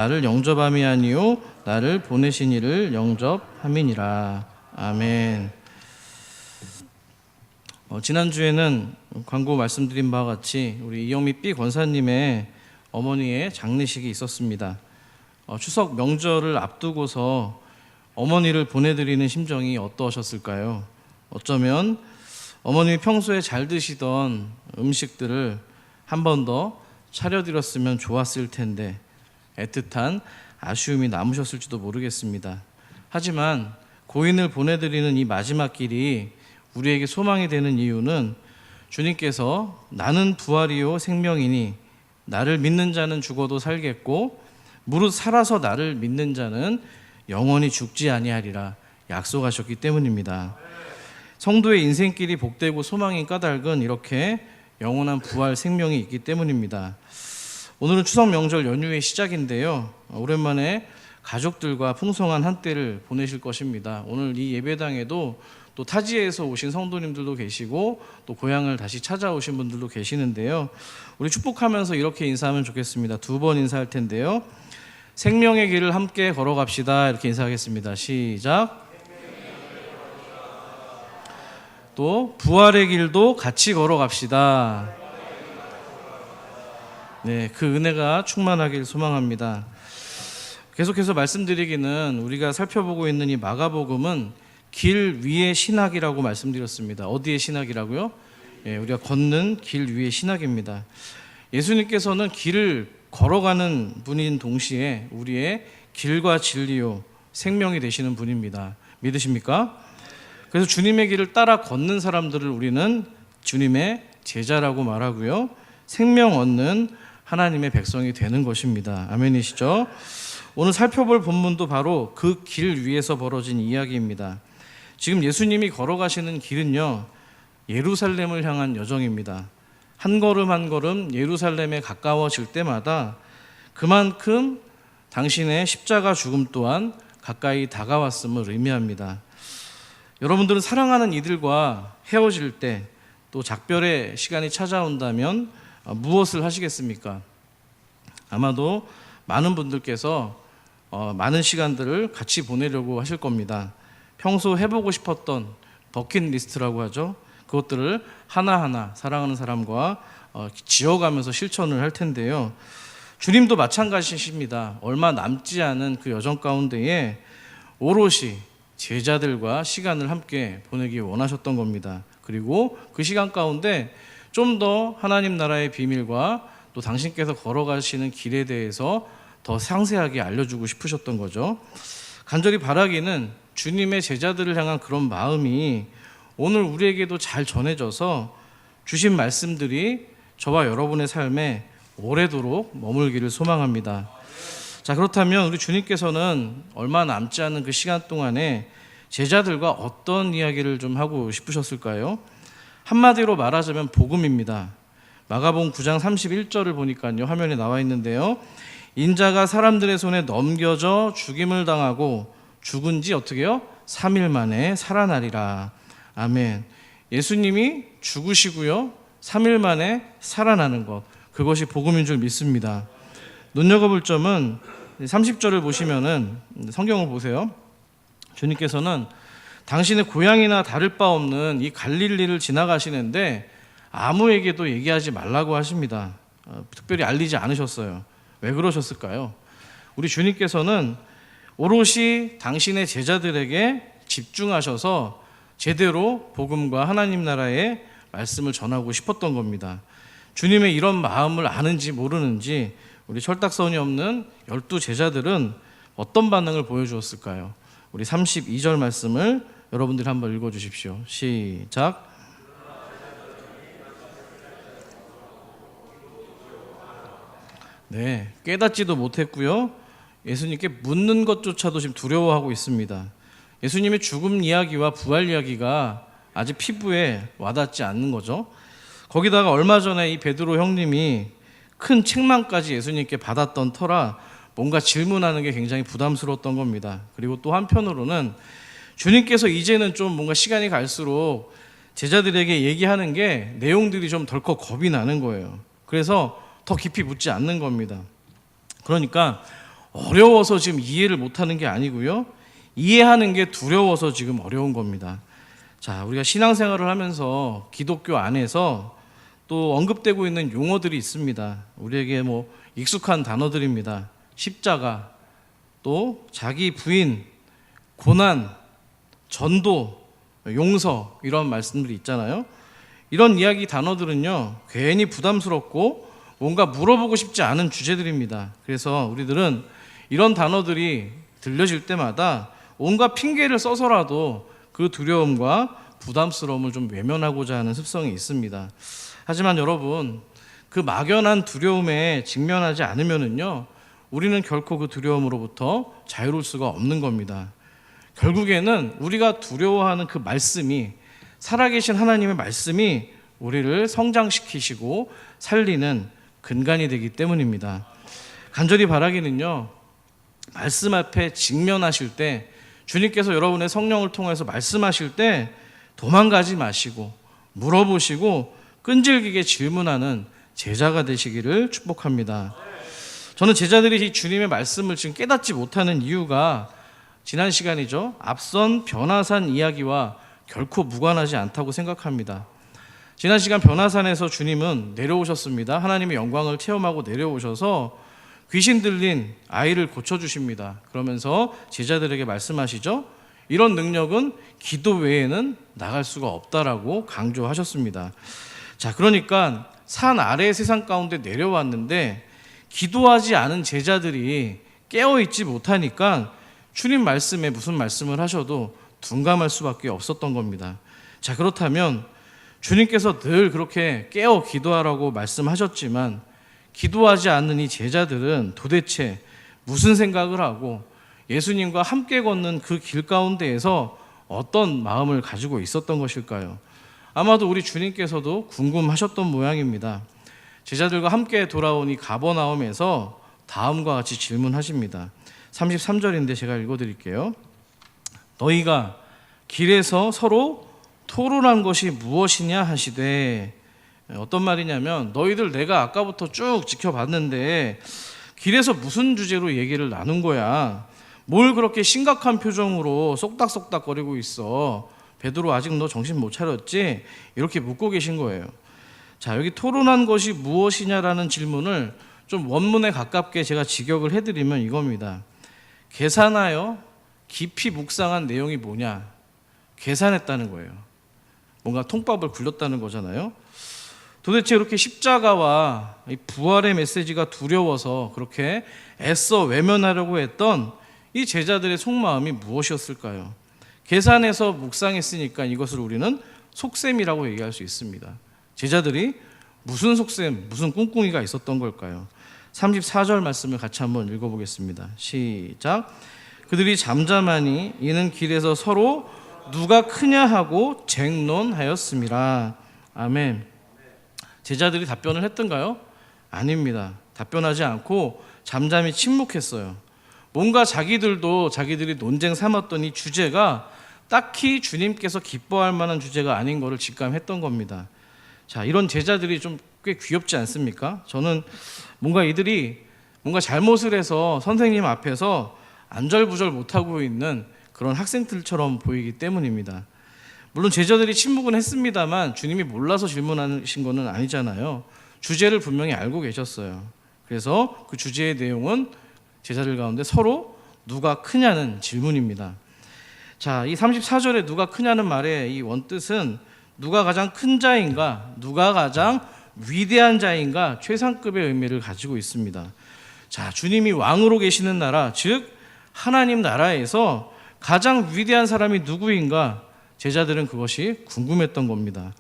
나를 영접함이 아니요 나를 보내신 이를 영접함이니라. 아멘. 지난주에는 광고 말씀드린 바와 같이 우리 이영미 B 권사님의 어머니의 장례식이 있었습니다. 추석 명절을 앞두고서 어머니를 보내드리는 심정이 어떠셨을까요? 어쩌면 어머님이 평소에 잘 드시던 음식들을 한 번 더 차려드렸으면 좋았을 텐데 애틋한 아쉬움이 남으셨을지도 모르겠습니다. 하지만 고인을 보내드리는 이 마지막 길이 우리에게 소망이 되는 이유는 주님께서 나는 부활이요 생명이니 나를 믿는 자는 죽어도 살겠고 무릇 살아서 나를 믿는 자는 영원히 죽지 아니하리라 약속하셨기 때문입니다. 성도의 인생길이 복되고 소망이 까닭은 이렇게 영원한 부활 생명이 있기 때문입니다. 오늘은 추석 명절 연휴의 시작인데요. 오랜만에 가족들과 풍성한 한때를 보내실 것입니다. 오늘 이 예배당에도 또 타지에서 오신 성도님들도 계시고 또 고향을 다시 찾아오신 분들도 계시는데요. 우리 축복하면서 이렇게 인사하면 좋겠습니다. 2번 인사할 텐데요. 생명의 길을 함께 걸어갑시다. 이렇게 인사하겠습니다. 시작. 또 부활의 길도 같이 걸어갑시다. 네, 그 은혜가 충만하길 소망합니다. 계속해서 말씀드리기는 우리가 살펴보고 있는 이 마가복음은 길 위의 신학이라고 말씀드렸습니다. 어디의 신학이라고요? 우리가 걷는 길 위의 신학입니다. 예수님께서는 길을 걸어가는 분인 동시에 우리의 길과 진리요 생명이 되시는 분입니다. 믿으십니까? 그래서 주님의 길을 따라 걷는 사람들을 우리는 주님의 제자라고 말하고요. 생명 얻는 하나님의 백성이 되는 것입니다. 아멘이시죠? 오늘 살펴볼 본문도 바로 그 길 위에서 벌어진 이야기입니다. 지금 예수님이 걸어가시는 길은요, 예루살렘을 향한 여정입니다. 한 걸음 한 걸음 예루살렘에 가까워질 때마다 그만큼 당신의 십자가 죽음 또한 가까이 다가왔음을 의미합니다. 여러분들은 사랑하는 이들과 헤어질 때 또 작별의 시간이 찾아온다면 무엇을 하시겠습니까? 아마도 많은 분들께서 많은 시간들을 같이 보내려고 하실 겁니다. 평소 해보고 싶었던 버킷리스트라고 하죠. 그것들을 하나하나 사랑하는 사람과 지어가면서 실천을 할 텐데요. 주님도 마찬가지십니다. 얼마 남지 않은 그 여정 가운데에 오롯이 제자들과 시간을 함께 보내기 원하셨던 겁니다. 그리고 그 시간 가운데 좀 더 하나님 나라의 비밀과 또 당신께서 걸어가시는 길에 대해서 더 상세하게 알려주고 싶으셨던 거죠. 간절히 바라기는 주님의 제자들을 향한 그런 마음이 오늘 우리에게도 잘 전해져서 주신 말씀들이 저와 여러분의 삶에 오래도록 머물기를 소망합니다. 자, 그렇다면 우리 주님께서는 얼마 남지 않은 그 시간 동안에 제자들과 어떤 이야기를 좀 하고 싶으셨을까요? 한마디로 말하자면 복음입니다. 마가복음 9장 31절을 보니까요, 화면에 나와 있는데요. 인자가 사람들의 손에 넘겨져 죽임을 당하고 죽은 지 어떻게 해요? 3일 만에 살아나리라. 아멘. 예수님이 죽으시고요 3일 만에 살아나는 것, 그것이 복음인 줄 믿습니다. 눈여겨볼 점은 30절을 보시면은, 성경을 보세요. 주님께서는 당신의 고향이나 다를 바 없는 이 갈릴리를 지나가시는데 아무에게도 얘기하지 말라고 하십니다. 특별히 알리지 않으셨어요. 왜 그러셨을까요? 우리 주님께서는 오롯이 당신의 제자들에게 집중하셔서 제대로 복음과 하나님 나라의 말씀을 전하고 싶었던 겁니다. 주님의 이런 마음을 아는지 모르는지 우리 철딱선이 없는 12 제자들은 어떤 반응을 보여주었을까요? 우리 32절 말씀을 여러분들이 한번 읽어주십시오. 시작. 네, 깨닫지도 못했고요. 예수님께 묻는 것조차도 지금 두려워하고 있습니다. 예수님의 죽음 이야기와 부활 이야기가 아직 피부에 와닿지 않는 거죠. 거기다가 얼마 전에 이 베드로 형님이 큰 책망까지 예수님께 받았던 터라 뭔가 질문하는 게 굉장히 부담스러웠던 겁니다. 그리고 또 한편으로는 주님께서 이제는 좀 뭔가 시간이 갈수록 제자들에게 얘기하는 게 내용들이 좀 덜컥 겁이 나는 거예요. 그래서 더 깊이 묻지 않는 겁니다. 그러니까 어려워서 지금 이해를 못하는 게 아니고요. 이해하는 게 두려워서 지금 어려운 겁니다. 자, 우리가 신앙생활을 하면서 기독교 안에서 또 언급되고 있는 용어들이 있습니다. 우리에게 익숙한 단어들입니다. 십자가, 또 자기 부인, 고난, 전도, 용서, 이런 말씀들이 있잖아요. 이런 이야기 단어들은요, 괜히 부담스럽고 뭔가 물어보고 싶지 않은 주제들입니다. 그래서 우리들은 이런 단어들이 들려질 때마다 온갖 핑계를 써서라도 그 두려움과 부담스러움을 좀 외면하고자 하는 습성이 있습니다. 하지만 여러분, 그 막연한 두려움에 직면하지 않으면은요, 우리는 결코 그 두려움으로부터 자유로울 수가 없는 겁니다. 결국에는 우리가 두려워하는 그 말씀이, 살아계신 하나님의 말씀이 우리를 성장시키시고 살리는 근간이 되기 때문입니다. 간절히 바라기는요, 말씀 앞에 직면하실 때, 주님께서 여러분의 성령을 통해서 말씀하실 때 도망가지 마시고 물어보시고 끈질기게 질문하는 제자가 되시기를 축복합니다. 저는 제자들이 이 주님의 말씀을 지금 깨닫지 못하는 이유가 지난 시간이죠. 앞선 변화산 이야기와 결코 무관하지 않다고 생각합니다. 지난 시간 변화산에서 주님은 내려오셨습니다. 하나님의 영광을 체험하고 내려오셔서 귀신 들린 아이를 고쳐주십니다. 그러면서 제자들에게 말씀하시죠. 이런 능력은 기도 외에는 나갈 수가 없다라고 강조하셨습니다. 자, 그러니까 산 아래의 세상 가운데 내려왔는데 기도하지 않은 제자들이 깨어있지 못하니까 주님 말씀에 무슨 말씀을 하셔도 둔감할 수밖에 없었던 겁니다. 자, 그렇다면 주님께서 늘 그렇게 깨어 기도하라고 말씀하셨지만 기도하지 않는 이 제자들은 도대체 무슨 생각을 하고 예수님과 함께 걷는 그 길 가운데에서 어떤 마음을 가지고 있었던 것일까요? 아마도 우리 주님께서도 궁금하셨던 모양입니다. 제자들과 함께 돌아온 이 가버나움에서 다음과 같이 질문하십니다. 33절인데 제가 읽어드릴게요. 너희가 길에서 서로 토론한 것이 무엇이냐 하시되, 어떤 말이냐면 너희들 내가 아까부터 쭉 지켜봤는데 길에서 무슨 주제로 얘기를 나눈 거야? 뭘 그렇게 심각한 표정으로 쏙닥쏙닥거리고 있어? 베드로 아직 너 정신 못 차렸지? 이렇게 묻고 계신 거예요. 자, 여기 토론한 것이 무엇이냐라는 질문을 좀 원문에 가깝게 제가 직역을 해드리면 이겁니다. 계산하여 깊이 묵상한 내용이 뭐냐? 계산했다는 거예요. 뭔가 통밥을 굴렸다는 거잖아요. 도대체 이렇게 십자가와 이 부활의 메시지가 두려워서 그렇게 애써 외면하려고 했던 이 제자들의 속마음이 무엇이었을까요? 계산해서 묵상했으니까 이것을 우리는 속셈이라고 얘기할 수 있습니다. 제자들이 무슨 속셈, 무슨 꿍꿍이가 있었던 걸까요? 34절 말씀을 같이 한번 읽어보겠습니다. 시작. 그들이 잠잠하니 이는 길에서 서로 누가 크냐 하고 쟁론하였습니다. 아멘. 제자들이 답변을 했던가요? 아닙니다. 답변하지 않고 잠잠히 침묵했어요. 뭔가 자기들이 논쟁 삼았던 이 주제가 딱히 주님께서 기뻐할 만한 주제가 아닌 것을 직감했던 겁니다. 자, 이런 제자들이 좀 꽤 귀엽지 않습니까? 저는 뭔가 이들이 뭔가 잘못을 해서 선생님 앞에서 안절부절 못하고 있는 그런 학생들처럼 보이기 때문입니다. 물론 제자들이 침묵은 했습니다만 주님이 몰라서 질문하신 것은 아니잖아요. 주제를 분명히 알고 계셨어요. 그래서 그 주제의 내용은 제자들 가운데 서로 누가 크냐는 질문입니다. 자, 이 34절에 누가 크냐는 말의 이 원뜻은 누가 가장 큰 자인가, 누가 가장 위대한 자인가, 최상급의 의미를 가지고 있습니다. 자, 주님이 왕으로 계시는 나라, 즉 하나님 나라에서 가장 위대한 사람이 누구인가, 제자들은 그것이 궁금했던 겁니다.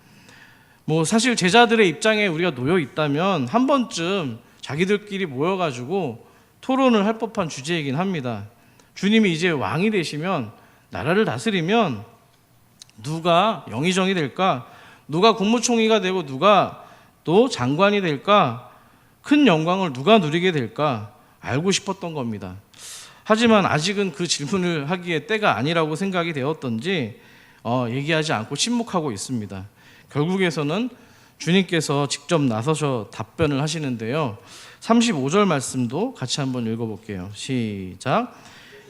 사실 제자들의 입장에 우리가 놓여 있다면 한 번쯤 자기들끼리 모여가지고 토론을 할 법한 주제이긴 합니다. 주님이 이제 왕이 되시면, 나라를 다스리면 누가 영의정이 될까? 누가 국무총리가 되고 누가 또 장관이 될까? 큰 영광을 누가 누리게 될까? 알고 싶었던 겁니다. 하지만 아직은 그 질문을 하기에 때가 아니라고 생각이 되었던지 얘기하지 않고 침묵하고 있습니다. 결국에서는 주님께서 직접 나서셔 답변을 하시는데요. 35절 말씀도 같이 한번 읽어볼게요. 시작.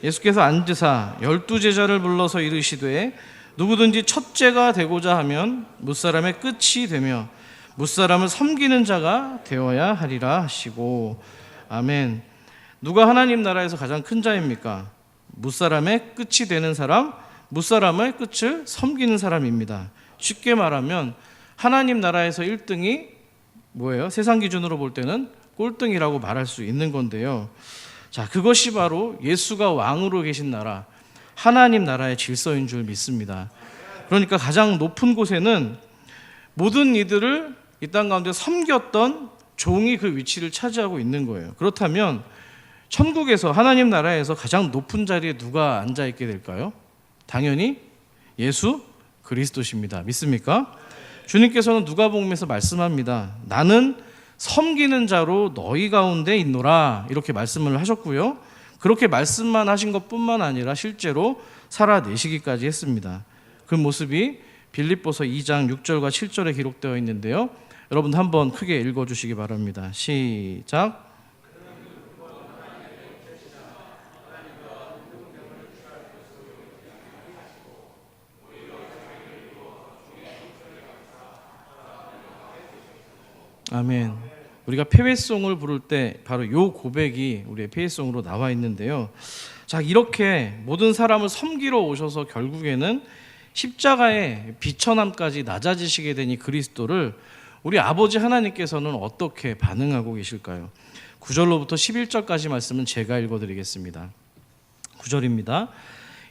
예수께서 앉으사 12제자를 불러서 이르시되 누구든지 첫째가 되고자 하면 무사람의 끝이 되며 무사람을 섬기는 자가 되어야 하리라 하시고. 아멘. 누가 하나님 나라에서 가장 큰 자입니까? 무사람의 끝이 되는 사람, 무사람의 끝을 섬기는 사람입니다. 쉽게 말하면 하나님 나라에서 1등이 뭐예요? 세상 기준으로 볼 때는 꼴등이라고 말할 수 있는 건데요. 자, 그것이 바로 예수가 왕으로 계신 나라, 하나님 나라의 질서인 줄 믿습니다. 그러니까 가장 높은 곳에는 모든 이들을 이 땅 가운데 섬겼던 종이 그 위치를 차지하고 있는 거예요. 그렇다면 천국에서, 하나님 나라에서 가장 높은 자리에 누가 앉아 있게 될까요? 당연히 예수 그리스도십니다. 믿습니까? 주님께서는 누가복음에서 말씀합니다. 나는 섬기는 자로 너희 가운데 있노라, 이렇게 말씀을 하셨고요. 그렇게 말씀만 하신 것뿐만 아니라 실제로 살아내시기까지 했습니다. 그 모습이 빌립보서 2장 6절과 7절에 기록되어 있는데요. 여러분 한번 크게 읽어주시기 바랍니다. 시작. 아멘. 우리가 페회송을 부를 때 바로 요 고백이 우리의 페회송으로 나와 있는데요. 자, 이렇게 모든 사람을 섬기러 오셔서 결국에는 십자가의 비천함까지 낮아지시게 된 이 그리스도를 우리 아버지 하나님께서는 어떻게 반응하고 계실까요? 9절로부터 11절까지 말씀은 제가 읽어드리겠습니다. 9절입니다.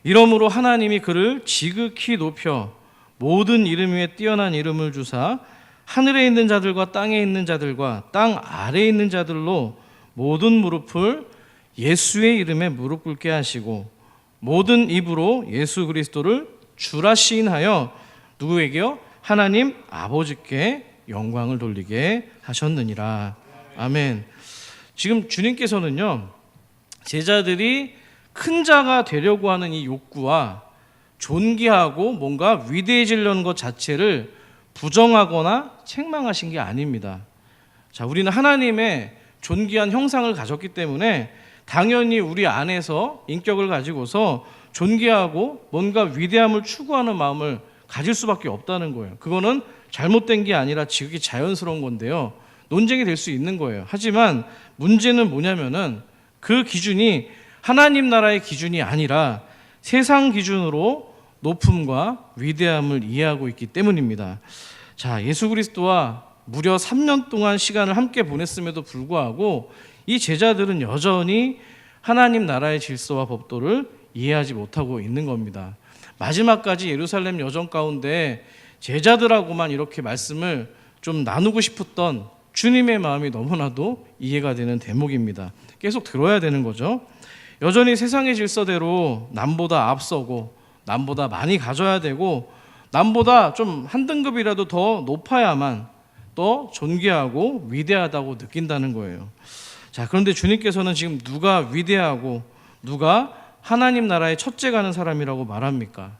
이러므로 하나님이 그를 지극히 높여 모든 이름 위에 뛰어난 이름을 주사 하늘에 있는 자들과 땅에 있는 자들과 땅 아래에 있는 자들로 모든 무릎을 예수의 이름에 무릎 꿇게 하시고 모든 입으로 예수 그리스도를 주라 시인하여 누구에게요? 하나님 아버지께 영광을 돌리게 하셨느니라. 아멘. 지금 주님께서는요, 제자들이 큰 자가 되려고 하는 이 욕구와 존귀하고 뭔가 위대해지려는 것 자체를 부정하거나 책망하신 게 아닙니다. 자, 우리는 하나님의 존귀한 형상을 가졌기 때문에 당연히 우리 안에서 인격을 가지고서 존귀하고 뭔가 위대함을 추구하는 마음을 가질 수밖에 없다는 거예요. 그거는 잘못된 게 아니라 지극히 자연스러운 건데요. 논쟁이 될 수 있는 거예요. 하지만 문제는 뭐냐면은 그 기준이 하나님 나라의 기준이 아니라 세상 기준으로 높음과 위대함을 이해하고 있기 때문입니다. 자, 예수 그리스도와 무려 3년 동안 시간을 함께 보냈음에도 불구하고 이 제자들은 여전히 하나님 나라의 질서와 법도를 이해하지 못하고 있는 겁니다. 마지막까지 예루살렘 여정 가운데 제자들하고만 이렇게 말씀을 좀 나누고 싶었던 주님의 마음이 너무나도 이해가 되는 대목입니다. 계속 들어야 되는 거죠. 여전히 세상의 질서대로 남보다 앞서고 남보다 많이 가져야 되고 남보다 좀 한 등급이라도 더 높아야만 또 존귀하고 위대하다고 느낀다는 거예요. 자, 그런데 주님께서는 지금 누가 위대하고 누가 하나님 나라의 첫째 가는 사람이라고 말합니까?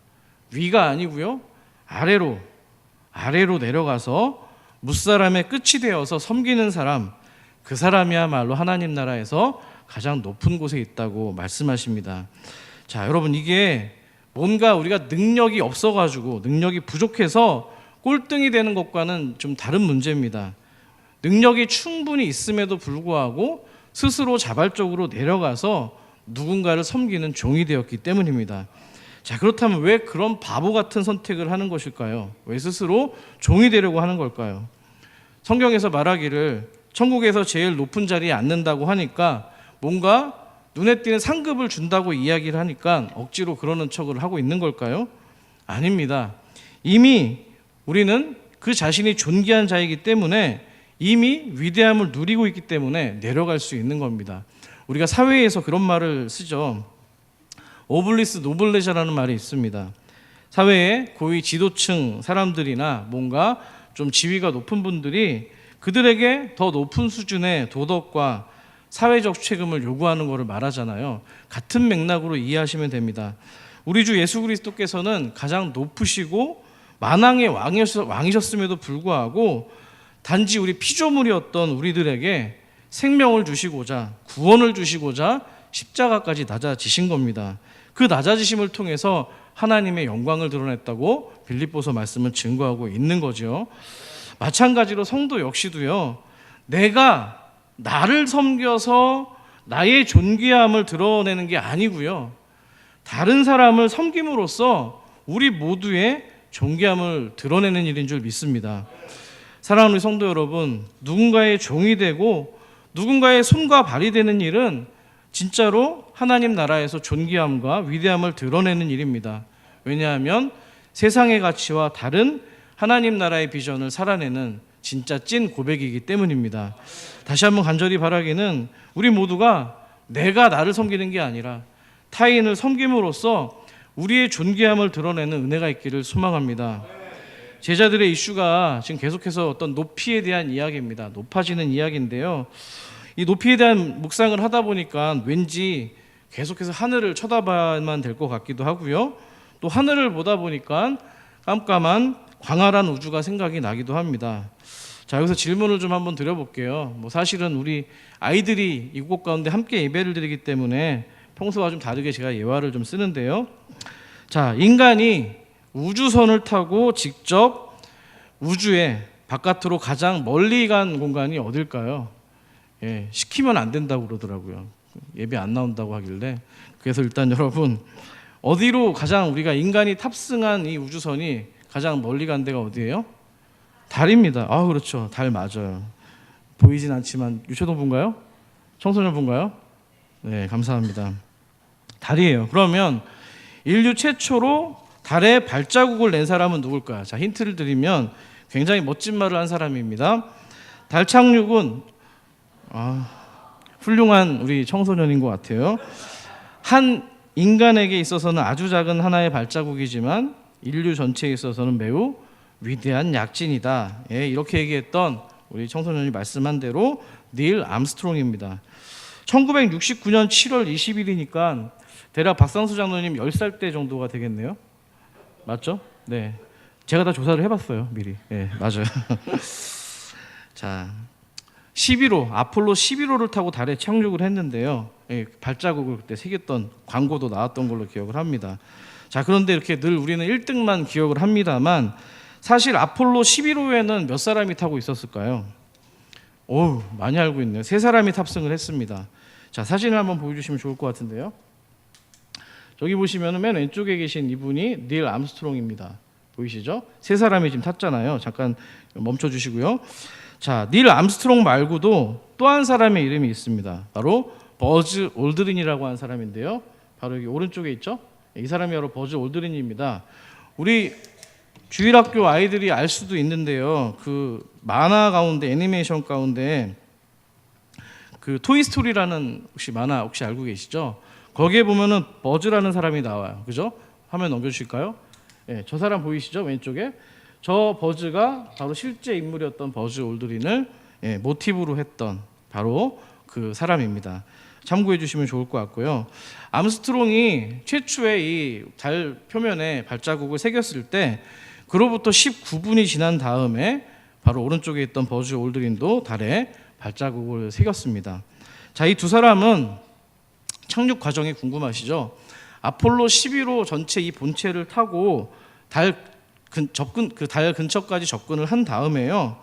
위가 아니고요, 아래로 내려가서 무사람의 끝이 되어서 섬기는 사람, 그 사람이야말로 하나님 나라에서 가장 높은 곳에 있다고 말씀하십니다. 자, 여러분, 이게 뭔가 우리가 능력이 없어가지고 능력이 부족해서 꼴등이 되는 것과는 좀 다른 문제입니다. 능력이 충분히 있음에도 불구하고 스스로 자발적으로 내려가서 누군가를 섬기는 종이 되었기 때문입니다. 자, 그렇다면 왜 그런 바보 같은 선택을 하는 것일까요? 왜 스스로 종이 되려고 하는 걸까요? 성경에서 말하기를 천국에서 제일 높은 자리에 앉는다고 하니까 뭔가 눈에 띄는 상급을 준다고 이야기를 하니까 억지로 그러는 척을 하고 있는 걸까요? 아닙니다. 이미 우리는 그 자신이 존귀한 자이기 때문에 이미 위대함을 누리고 있기 때문에 내려갈 수 있는 겁니다. 우리가 사회에서 그런 말을 쓰죠. 오블리스 노블레자라는 말이 있습니다. 사회의 고위 지도층 사람들이나 뭔가 좀 지위가 높은 분들이 그들에게 더 높은 수준의 도덕과 사회적 책임을 요구하는 것을 말하잖아요. 같은 맥락으로 이해하시면 됩니다. 우리 주 예수 그리스도께서는 가장 높으시고 만왕의 왕이셨음에도 불구하고 단지 우리 피조물이었던 우리들에게 생명을 주시고자, 구원을 주시고자 십자가까지 낮아지신 겁니다. 그 낮아지심을 통해서 하나님의 영광을 드러냈다고 빌립보서 말씀은 증거하고 있는 거죠. 마찬가지로 성도 역시도요, 내가 나를 섬겨서 나의 존귀함을 드러내는 게 아니고요, 다른 사람을 섬김으로써 우리 모두의 존귀함을 드러내는 일인 줄 믿습니다. 사랑하는 우리 성도 여러분, 누군가의 종이 되고 누군가의 손과 발이 되는 일은 진짜로 하나님 나라에서 존귀함과 위대함을 드러내는 일입니다. 왜냐하면 세상의 가치와 다른 하나님 나라의 비전을 살아내는 진짜 찐 고백이기 때문입니다. 다시 한번 간절히 바라기는 우리 모두가 내가 나를 섬기는 게 아니라 타인을 섬김으로써 우리의 존귀함을 드러내는 은혜가 있기를 소망합니다. 제자들의 이슈가 지금 계속해서 어떤 높이에 대한 이야기입니다. 높아지는 이야기인데요, 이 높이에 대한 묵상을 하다 보니까 왠지 계속해서 하늘을 쳐다봐야만 될 것 같기도 하고요, 또 하늘을 보다 보니까 깜깜한 광활한 우주가 생각이 나기도 합니다. 자, 여기서 질문을 좀 한번 드려볼게요. 사실은 우리 아이들이 이곳 가운데 함께 예배를 드리기 때문에 평소와 좀 다르게 제가 예화를 좀 쓰는데요. 자, 인간이 우주선을 타고 직접 우주의 바깥으로 가장 멀리 간 공간이 어딜까요? 시키면 안 된다고 그러더라고요. 예배 안 나온다고 하길래. 그래서 일단 여러분, 어디로 가장 우리가 인간이 탑승한 이 우주선이 가장 멀리 간 데가 어디예요? 달입니다. 아, 그렇죠. 달 맞아요. 보이진 않지만 유초동 분가요? 청소년 분가요? 네, 감사합니다. 달이에요. 그러면 인류 최초로 달에 발자국을 낸 사람은 누굴까요? 자, 힌트를 드리면 굉장히 멋진 말을 한 사람입니다. 달 착륙은 훌륭한 우리 청소년인 것 같아요. 한 인간에게 있어서는 아주 작은 하나의 발자국이지만 인류 전체에 있어서는 매우 위대한 약진이다. 이렇게 얘기했던 우리 청소년이 말씀한 대로 닐 암스트롱입니다. 1969년 7월 20일이니까 대략 박상수 장로님 10살 때 정도가 되겠네요. 맞죠? 네, 제가 다 조사를 해봤어요, 미리. 네, 맞아요. 자, 11호, 아폴로 11호를 타고 달에 착륙을 했는데요, 발자국을 그때 새겼던 광고도 나왔던 걸로 기억을 합니다. 자, 그런데 이렇게 늘 우리는 1등만 기억을 합니다만 사실 아폴로 11호에는 몇 사람이 타고 있었을까요? 오, 많이 알고 있네요. 3사람이 탑승을 했습니다. 자, 사진을 한번 보여주시면 좋을 것 같은데요. 저기 보시면 맨 왼쪽에 계신 이분이 닐 암스트롱입니다. 보이시죠? 3사람이 지금 탔잖아요. 잠깐 멈춰주시고요. 자, 닐 암스트롱 말고도 또 한 사람의 이름이 있습니다. 바로 버즈 올드린이라고 하는 사람인데요. 바로 여기 오른쪽에 있죠? 이 사람이 바로 버즈 올드린입니다. 우리 주일학교 아이들이 알 수도 있는데요, 그 만화 가운데, 애니메이션 가운데 그 토이스토리라는 만화 혹시 알고 계시죠? 거기에 보면은 버즈라는 사람이 나와요. 그죠? 화면 넘겨주실까요? 저 사람 보이시죠? 왼쪽에. 저 버즈가 바로 실제 인물이었던 버즈 올드린을 모티브로 했던 바로 그 사람입니다. 참고해 주시면 좋을 것 같고요. 암스트롱이 최초의 이 달 표면에 발자국을 새겼을 때 그로부터 19분이 지난 다음에 바로 오른쪽에 있던 버즈 올드린도 달에 발자국을 새겼습니다. 자, 이 두 사람은 착륙 과정이 궁금하시죠? 아폴로 11호 전체 이 본체를 타고 달 근처까지 접근을 한 다음에요,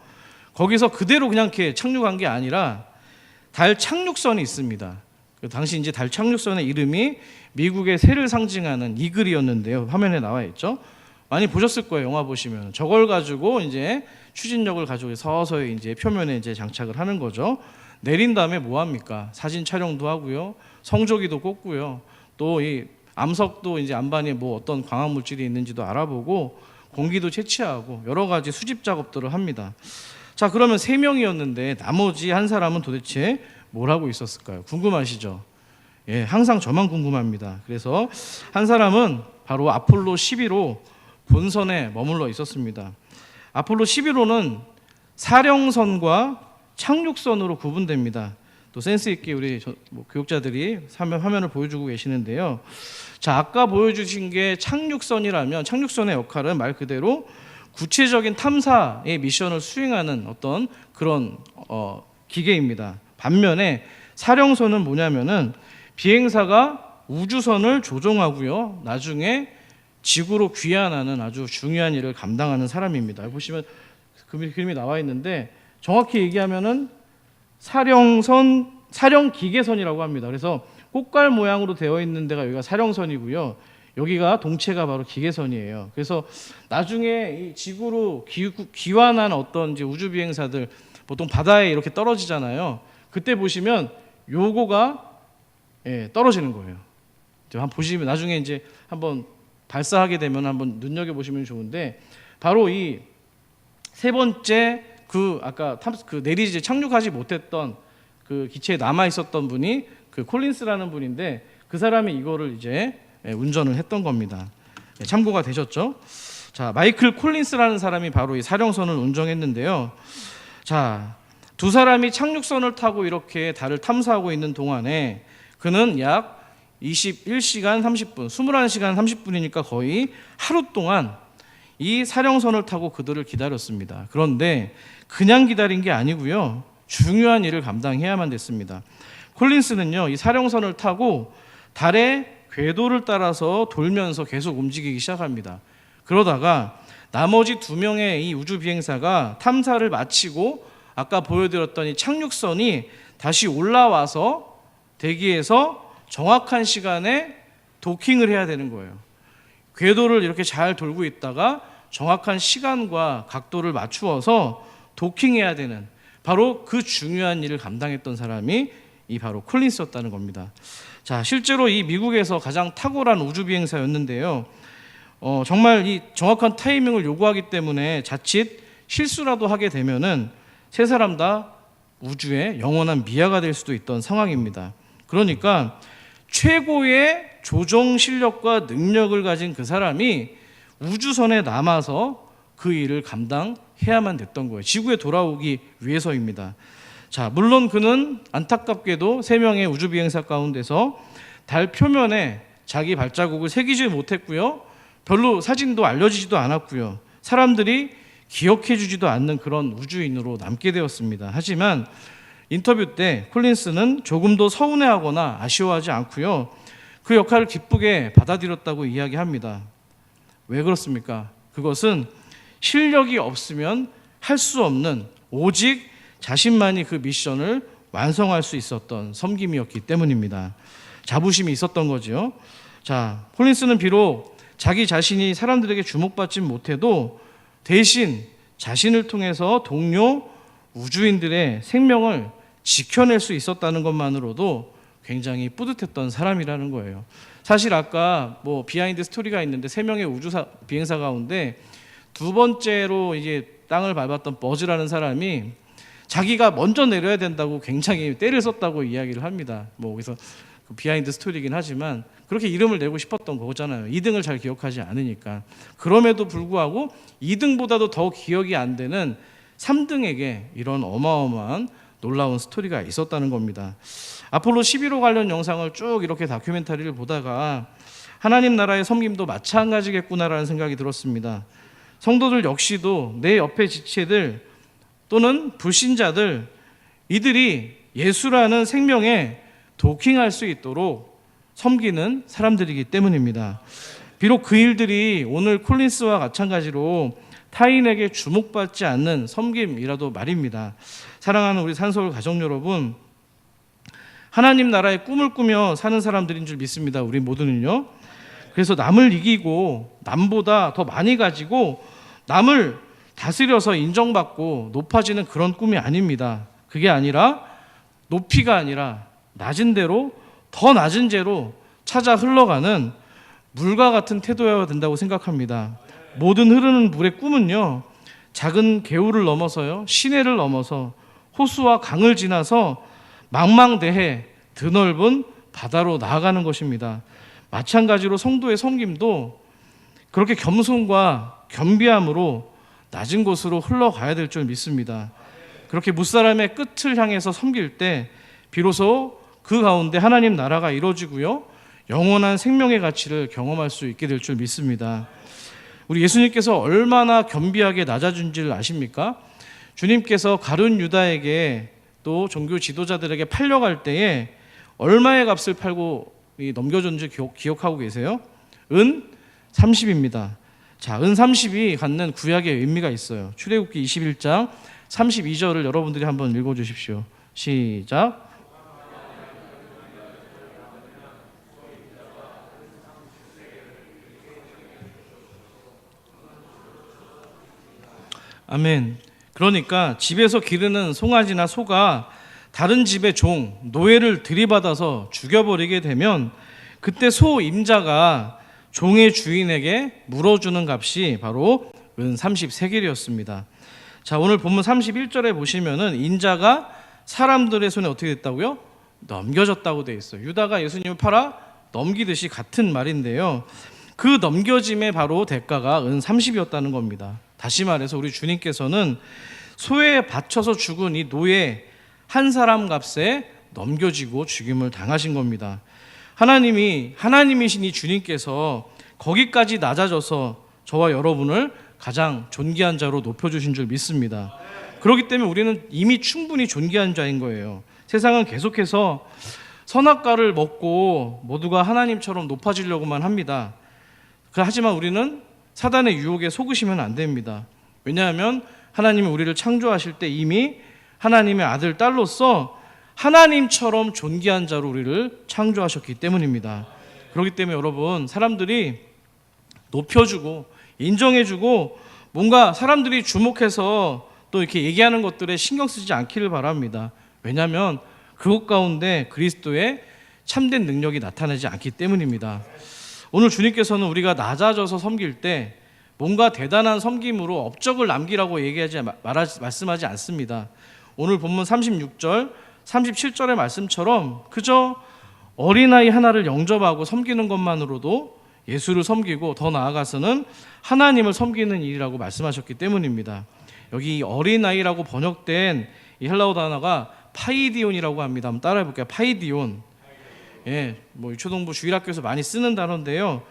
거기서 그대로 그냥 이렇게 착륙한 게 아니라 달 착륙선이 있습니다. 그 당시 이제 달 착륙선의 이름이 미국의 새를 상징하는 이글이었는데요. 화면에 나와 있죠. 많이 보셨을 거예요. 영화 보시면 저걸 가지고 이제 추진력을 가지고 서서히 이제 표면에 이제 장착을 하는 거죠. 내린 다음에 뭐 합니까? 사진 촬영도 하고요, 성조기도 꽂고요, 또 이 암석도 이제 안반에 뭐 어떤 광학 물질이 있는지도 알아보고 공기도 채취하고 여러 가지 수집 작업들을 합니다. 자, 그러면 3명이었는데 나머지 한 사람은 도대체 뭘 하고 있었을까요? 궁금하시죠? 항상 저만 궁금합니다. 그래서 한 사람은 바로 아폴로 11호 본선에 머물러 있었습니다. 아폴로 11호는 사령선과 착륙선으로 구분됩니다. 또 센스 있게 우리 교육자들이 화면을 보여주고 계시는데요. 자, 아까 보여주신 게 착륙선이라면 착륙선의 역할은 말 그대로 구체적인 탐사의 미션을 수행하는 어떤 그런 기계입니다. 반면에 사령선은 뭐냐면은 비행사가 우주선을 조종하고요, 나중에 지구로 귀환하는 아주 중요한 일을 감당하는 사람입니다. 보시면 그림이 나와 있는데, 정확히 얘기하면은 사령 기계선이라고 합니다. 그래서 꽃갈 모양으로 되어 있는 데가 여기가 사령선이고요, 여기가 동체가 바로 기계선이에요. 그래서 나중에 이 지구로 귀환한 어떤 이제 우주 비행사들 보통 바다에 이렇게 떨어지잖아요. 그때 보시면 요거가 떨어지는 거예요. 한번 보시면 나중에 이제 한번 발사하게 되면 한번 눈여겨 보시면 좋은데, 바로 이 세 번째 아까 내리지 착륙하지 못했던 그 기체에 남아 있었던 분이 그 콜린스라는 분인데, 그 사람이 이거를 이제 운전을 했던 겁니다. 참고가 되셨죠? 자, 마이클 콜린스라는 사람이 바로 이 사령선을 운전했는데요. 자, 두 사람이 착륙선을 타고 이렇게 달을 탐사하고 있는 동안에 그는 약 21시간 30분, 21시간 30분이니까 거의 하루 동안 이 사령선을 타고 그들을 기다렸습니다. 그런데 그냥 기다린 게 아니고요, 중요한 일을 감당해야만 됐습니다. 콜린스는요, 이 사령선을 타고 달의 궤도를 따라서 돌면서 계속 움직이기 시작합니다. 그러다가 나머지 두 명의 이 우주 비행사가 탐사를 마치고 아까 보여드렸던 이 착륙선이 다시 올라와서 대기에서 정확한 시간에 도킹을 해야 되는 거예요. 궤도를 이렇게 잘 돌고 있다가 정확한 시간과 각도를 맞추어서 도킹해야 되는, 바로 그 중요한 일을 감당했던 사람이 이 바로 콜린스였다는 겁니다. 자, 실제로 이 미국에서 가장 탁월한 우주 비행사였는데요. 정말 이 정확한 타이밍을 요구하기 때문에 자칫 실수라도 하게 되면은 세 사람 다 우주의 영원한 미아가 될 수도 있던 상황입니다. 그러니까 최고의 조종 실력과 능력을 가진 그 사람이 우주선에 남아서 그 일을 감당해야만 됐던 거예요. 지구에 돌아오기 위해서입니다. 자, 물론 그는 안타깝게도 3명의 우주 비행사 가운데서 달 표면에 자기 발자국을 새기지 못했고요, 별로 사진도 알려지지도 않았고요, 사람들이 기억해 주지도 않는 그런 우주인으로 남게 되었습니다. 하지만 인터뷰 때 콜린스는 조금도 서운해하거나 아쉬워하지 않고요, 그 역할을 기쁘게 받아들였다고 이야기합니다. 왜 그렇습니까? 그것은 실력이 없으면 할 수 없는, 오직 자신만이 그 미션을 완성할 수 있었던 섬김이었기 때문입니다. 자부심이 있었던 거죠. 자, 콜린스는 비록 자기 자신이 사람들에게 주목받지 못해도 대신 자신을 통해서 동료 우주인들의 생명을 지켜낼 수 있었다는 것만으로도 굉장히 뿌듯했던 사람이라는 거예요. 사실 아까 비하인드 스토리가 있는데 3명의 우주 비행사 가운데 두 번째로 이제 땅을 밟았던 버즈라는 사람이 자기가 먼저 내려야 된다고 굉장히 떼를 썼다고 이야기를 합니다. 그래서 비하인드 스토리이긴 하지만 그렇게 이름을 내고 싶었던 거잖아요. 2등을 잘 기억하지 않으니까. 그럼에도 불구하고 2등보다도 더 기억이 안 되는 3등에게 이런 어마어마한 놀라운 스토리가 있었다는 겁니다. 아폴로 11호 관련 영상을 쭉 이렇게 다큐멘터리를 보다가 하나님 나라의 섬김도 마찬가지겠구나라는 생각이 들었습니다. 성도들 역시도 내 옆에 지체들 또는 불신자들, 이들이 예수라는 생명에 도킹할 수 있도록 섬기는 사람들이기 때문입니다. 비록 그 일들이 오늘 콜린스와 마찬가지로 타인에게 주목받지 않는 섬김이라도 말입니다. 사랑하는 우리 산서울 가족 여러분, 하나님 나라의 꿈을 꾸며 사는 사람들인 줄 믿습니다. 우리 모두는요. 그래서 남을 이기고 남보다 더 많이 가지고 남을 다스려서 인정받고 높아지는 그런 꿈이 아닙니다. 그게 아니라 높이가 아니라 낮은 대로, 더 낮은 죄로 찾아 흘러가는 물과 같은 태도여야 된다고 생각합니다. 모든 흐르는 물의 꿈은요, 작은 개울을 넘어서요, 시내를 넘어서 호수와 강을 지나서 망망대해 드넓은 바다로 나아가는 것입니다. 마찬가지로 성도의 섬김도 그렇게 겸손과 겸비함으로 낮은 곳으로 흘러가야 될 줄 믿습니다. 그렇게 무사람의 끝을 향해서 섬길 때 비로소 그 가운데 하나님 나라가 이루어지고요, 영원한 생명의 가치를 경험할 수 있게 될 줄 믿습니다. 우리 예수님께서 얼마나 겸비하게 낮아준지를 아십니까? 주님께서 가룟 유다에게 또 종교 지도자들에게 팔려갈 때에 얼마의 값을 팔고 넘겨줬는지 기억하고 계세요? 은 30입니다. 자, 은 30이 갖는 구약의 의미가 있어요. 출애굽기 21장 32절을 여러분들이 한번 읽어주십시오. 시작. 아멘. 그러니까 집에서 기르는 송아지나 소가 다른 집의 종, 노예를 들이받아서 죽여버리게 되면 그때 소 임자가 종의 주인에게 물어주는 값이 바로 은 30세겔이었습니다. 자, 오늘 본문 31절에 보시면은 인자가 사람들의 손에 어떻게 됐다고요? 넘겨졌다고 되어 있어요. 유다가 예수님을 팔아 넘기듯이 같은 말인데요. 그 넘겨짐의 바로 대가가 은 30이었다는 겁니다. 다시 말해서 우리 주님께서는 소에 바쳐서 죽은 이 노예 한 사람 값에 넘겨지고 죽임을 당하신 겁니다. 하나님이신 이 주님께서 거기까지 낮아져서 저와 여러분을 가장 존귀한 자로 높여주신 줄 믿습니다. 그렇기 때문에 우리는 이미 충분히 존귀한 자인 거예요. 세상은 계속해서 선악과를 먹고 모두가 하나님처럼 높아지려고만 합니다. 하지만 우리는 사단의 유혹에 속으시면 안 됩니다. 왜냐하면 하나님이 우리를 창조하실 때 이미 하나님의 아들, 딸로서 하나님처럼 존귀한 자로 우리를 창조하셨기 때문입니다. 그렇기 때문에 여러분, 사람들이 높여주고 인정해주고 뭔가 사람들이 주목해서 또 이렇게 얘기하는 것들에 신경 쓰지 않기를 바랍니다. 왜냐하면 그것 가운데 그리스도의 참된 능력이 나타나지 않기 때문입니다. 오늘 주님께서는 우리가 낮아져서 섬길 때 뭔가 대단한 섬김으로 업적을 남기라고 말씀하지 않습니다. 오늘 본문 36절, 37절의 말씀처럼 그저 어린아이 하나를 영접하고 섬기는 것만으로도 예수를 섬기고 더 나아가서는 하나님을 섬기는 일이라고 말씀하셨기 때문입니다. 여기 어린아이라고 번역된 이 헬라어 단어가 파이디온이라고 합니다. 한번 따라해 볼게요. 파이디온. 예, 유초동부 주일학교에서 많이 쓰는 단어인데요.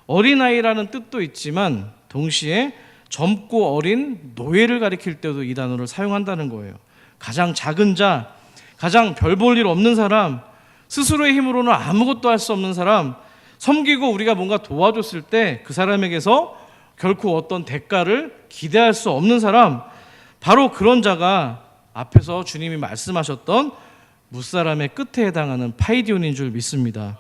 어린아이라는 뜻도 있지만 동시에 젊고 어린 노예를 가리킬 때도 이 단어를 사용한다는 거예요. 가장 작은 자, 가장 별 볼 일 없는 사람, 스스로의 힘으로는 아무것도 할 수 없는 사람, 섬기고 우리가 뭔가 도와줬을 때 그 사람에게서 결코 어떤 대가를 기대할 수 없는 사람, 바로 그런 자가 앞에서 주님이 말씀하셨던 무사람의 끝에 해당하는 파이디온인 줄 믿습니다.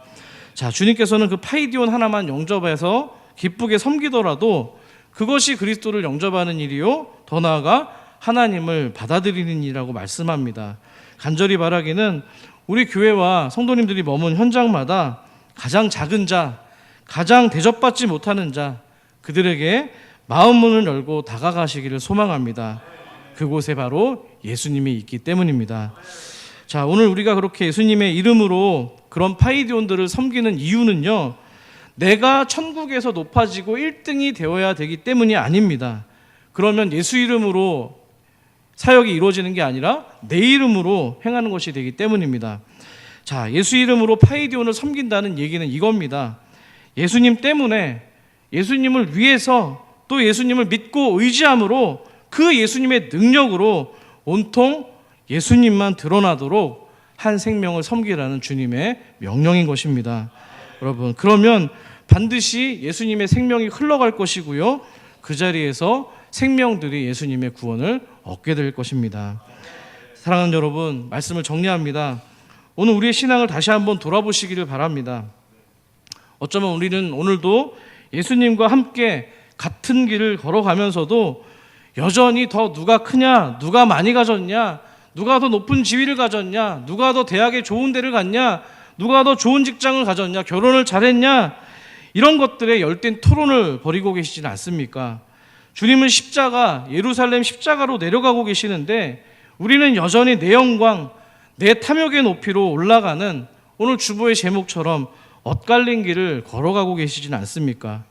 자, 주님께서는 그 파이디온 하나만 영접해서 기쁘게 섬기더라도 그것이 그리스도를 영접하는 일이요, 더 나아가 하나님을 받아들이는 일이라고 말씀합니다. 간절히 바라기는 우리 교회와 성도님들이 머문 현장마다 가장 작은 자, 가장 대접받지 못하는 자, 그들에게 마음 문을 열고 다가가시기를 소망합니다. 그곳에 바로 예수님이 있기 때문입니다. 자, 오늘 우리가 그렇게 예수님의 이름으로 그런 파이디온들을 섬기는 이유는요, 내가 천국에서 높아지고 1등이 되어야 되기 때문이 아닙니다. 그러면 예수 이름으로 사역이 이루어지는 게 아니라 내 이름으로 행하는 것이 되기 때문입니다. 자, 예수 이름으로 파이디온을 섬긴다는 얘기는 이겁니다. 예수님 때문에, 예수님을 위해서, 또 예수님을 믿고 의지함으로 그 예수님의 능력으로 온통 예수님만 드러나도록 한 생명을 섬기라는 주님의 명령인 것입니다. 여러분, 그러면 반드시 예수님의 생명이 흘러갈 것이고요, 그 자리에서 생명들이 예수님의 구원을 얻게 될 것입니다. 사랑하는 여러분, 말씀을 정리합니다. 오늘 우리의 신앙을 다시 한번 돌아보시기를 바랍니다. 어쩌면 우리는 오늘도 예수님과 함께 같은 길을 걸어가면서도 여전히 더 누가 크냐, 누가 많이 가졌냐, 누가 더 높은 지위를 가졌냐, 누가 더 대학에 좋은 데를 갔냐, 누가 더 좋은 직장을 가졌냐, 결혼을 잘했냐, 이런 것들에 열띤 토론을 벌이고 계시지는 않습니까? 주님은 십자가, 예루살렘 십자가로 내려가고 계시는데 우리는 여전히 내 영광, 내 탐욕의 높이로 올라가는 오늘 주보의 제목처럼 엇갈린 길을 걸어가고 계시지는 않습니까?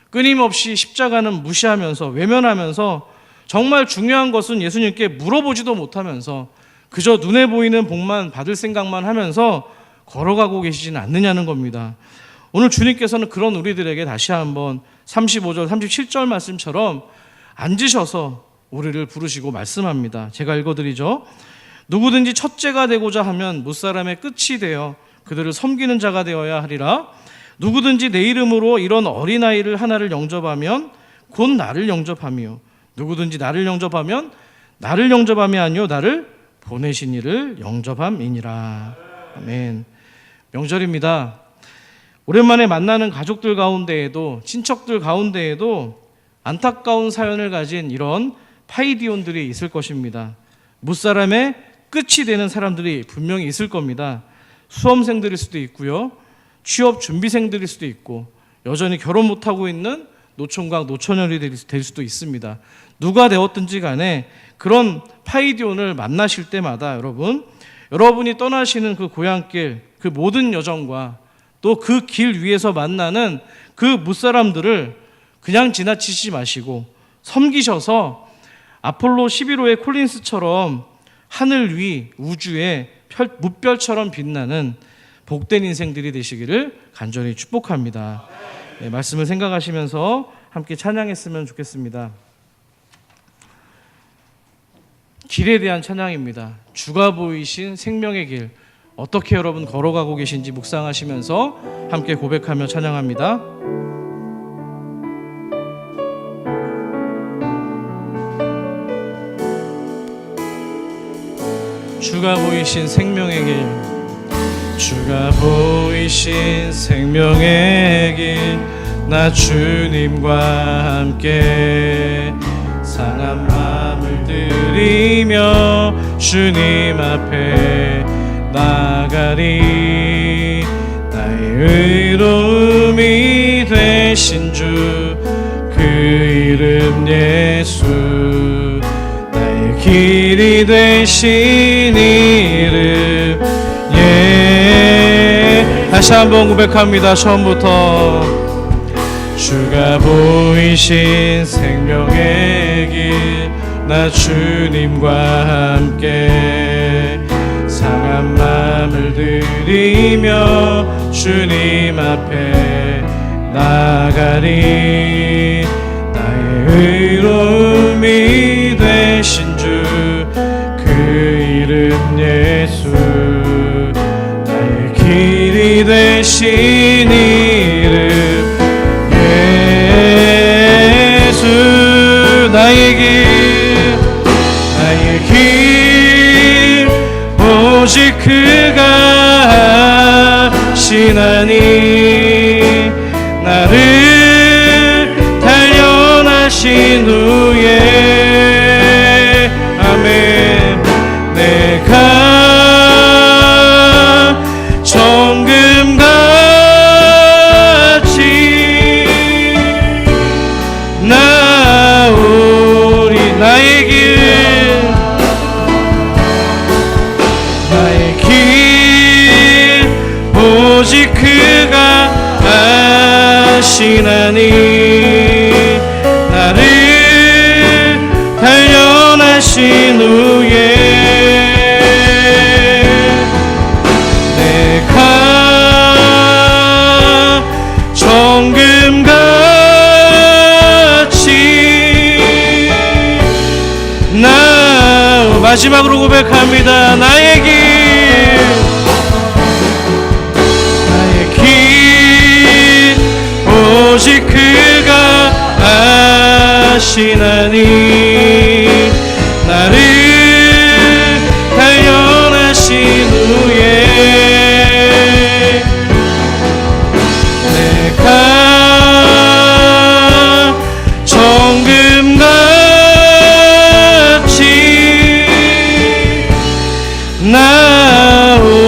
끊임없이 십자가는 무시하면서 외면하면서 정말 중요한 것은 예수님께 물어보지도 못하면서 그저 눈에 보이는 복만 받을 생각만 하면서 걸어가고 계시지는 않느냐는 겁니다. 오늘 주님께서는 그런 우리들에게 다시 한번 35절, 37절 말씀처럼 앉으셔서 우리를 부르시고 말씀합니다. 제가 읽어드리죠. 누구든지 첫째가 되고자 하면 무사람의 끝이 되어 그들을 섬기는 자가 되어야 하리라. 누구든지 내 이름으로 이런 어린아이를 하나를 영접하면 곧 나를 영접하며 누구든지 나를 영접하면 나를 영접함이 아니요 나를 보내신 이를 영접함이니라. 아멘. 명절입니다. 오랜만에 만나는 가족들 가운데에도 친척들 가운데에도 안타까운 사연을 가진 이런 파이디온들이 있을 것입니다. 무사람의 끝이 되는 사람들이 분명히 있을 겁니다. 수험생들일 수도 있고요, 취업 준비생들일 수도 있고, 여전히 결혼 못하고 있는 노총각 노처녀이 될 수도 있습니다. 누가 되었든지 간에 그런 파이디온을 만나실 때마다 여러분이 떠나시는 그 고향길, 그 모든 여정과 또 그 길 위에서 만나는 그 무사람들을 그냥 지나치지 마시고 섬기셔서 아폴로 11호의 콜린스처럼 하늘 위 우주에 무별처럼 빛나는 복된 인생들이 되시기를 간절히 축복합니다. 네, 말씀을 생각하시면서 함께 찬양했으면 좋겠습니다. 길에 대한 찬양입니다. 주가 보이신 생명의 길, 어떻게 여러분 걸어가고 계신지 묵상하시면서 함께 고백하며 찬양합니다. 주가 보이신 생명의 길, 주가 보이신 생명의 길, 나 주님과 함께 상한 마음을 들이며 주님 앞에 나가리. 나의 의로움이 되신 주, 그 이름 예수, 나의 길이 되신 이름 다시 한번 고백합니다. 처음부터. 주가 보이신 생명의 길, 나 주님과 함께 상한 마음을 들이며 주님 앞에 나가리. 나의 의로움이 되신 주, 그 이름 예수, 나의 길이 되신 이름 예수. 나의 길 오직 그가 하시나니. 나를 단련하신 후에 아멘. 내가 정금같이 나오리. 나의 길 오직 그가 하시나니. 나를 단련하신 후에 내가 정금같이 마지막으로 고백합니다. 나의 길 오직 그가 하시나니. 나를 단련하신 후에 내가 정금같이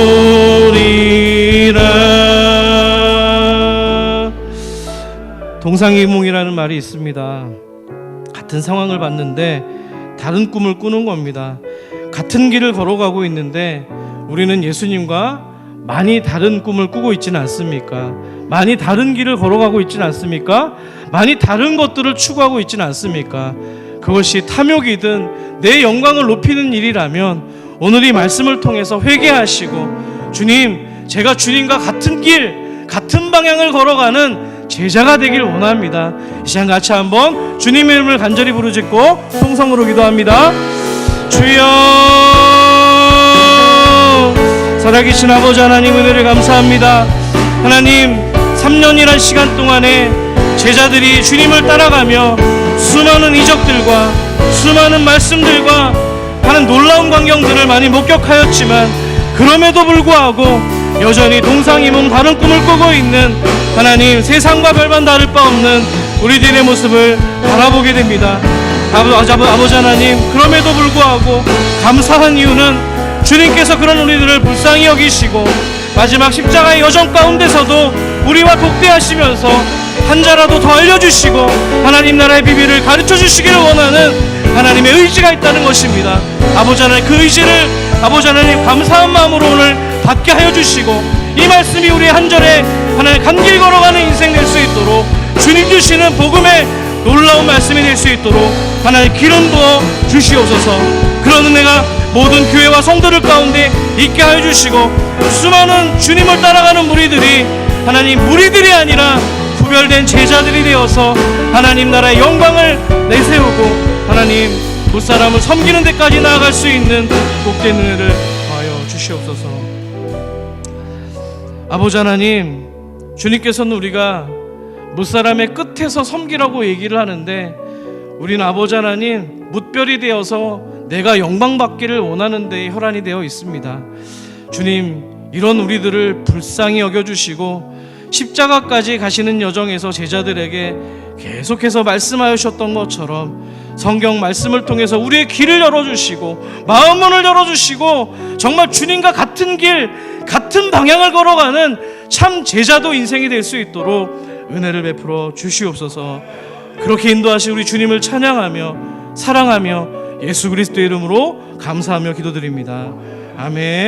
나오리라. 동상이몽이라는 말이 있습니다. 같은 상황을 봤는데 다른 꿈을 꾸는 겁니다. 같은 길을 걸어가고 있는데 우리는 예수님과 많이 다른 꿈을 꾸고 있지는 않습니까? 많이 다른 길을 걸어가고 있지는 않습니까? 많이 다른 것들을 추구하고 있지는 않습니까? 그것이 탐욕이든 내 영광을 높이는 일이라면 오늘 이 말씀을 통해서 회개하시고, 주님, 제가 주님과 같은 길, 같은 방향을 걸어가는 제자가 되길 원합니다. 이 시간 같이 한번 주님의 이름을 간절히 부르짖고 통성으로 기도합니다. 주여, 살아계신 아버지 하나님, 은혜를 감사합니다. 하나님, 3년이란 시간 동안에 제자들이 주님을 따라가며 수많은 이적들과 수많은 말씀들과 하는 놀라운 광경들을 많이 목격하였지만, 그럼에도 불구하고 여전히 동상이몽 다른 꿈을 꾸고 있는 하나님, 세상과 별반 다를 바 없는 우리들의 모습을 바라보게 됩니다. 아버지 하나님, 그럼에도 불구하고 감사한 이유는 주님께서 그런 우리들을 불쌍히 여기시고 마지막 십자가의 여정 가운데서도 우리와 독대하시면서 한 자라도 더 알려주시고 하나님 나라의 비밀을 가르쳐주시기를 원하는 하나님의 의지가 있다는 것입니다. 아버지 하나님, 그 의지를 아버지 하나님 감사한 마음으로 오늘 받게 하여 주시고, 이 말씀이 우리의 한 절에 하나님 간길 걸어가는 인생 될 수 있도록, 주님 주시는 복음의 놀라운 말씀이 될 수 있도록 하나님 기름 부어 주시옵소서. 그런 은혜가 모든 교회와 성도들 가운데 있게 하여 주시고, 수많은 주님을 따라가는 무리들이 하나님 무리들이 아니라 구별된 제자들이 되어서 하나님 나라의 영광을 내세우고 하나님 무사람을 섬기는 데까지 나아갈 수 있는 복된 은혜를 하여 주시옵소서. 아버지 하나님, 주님께서는 우리가 무사람의 끝에서 섬기라고 얘기를 하는데, 우리는 아버지 하나님 뭇별이 되어서 내가 영광받기를 원하는 데에 혈안이 되어 있습니다. 주님, 이런 우리들을 불쌍히 여겨주시고 십자가까지 가시는 여정에서 제자들에게 계속해서 말씀하셨던 것처럼 성경 말씀을 통해서 우리의 길을 열어주시고 마음문을 열어주시고 정말 주님과 같은 길, 같은 방향을 걸어가는 참 제자도 인생이 될 수 있도록 은혜를 베풀어 주시옵소서. 그렇게 인도하신 우리 주님을 찬양하며 사랑하며 예수 그리스도의 이름으로 감사하며 기도드립니다. 아멘.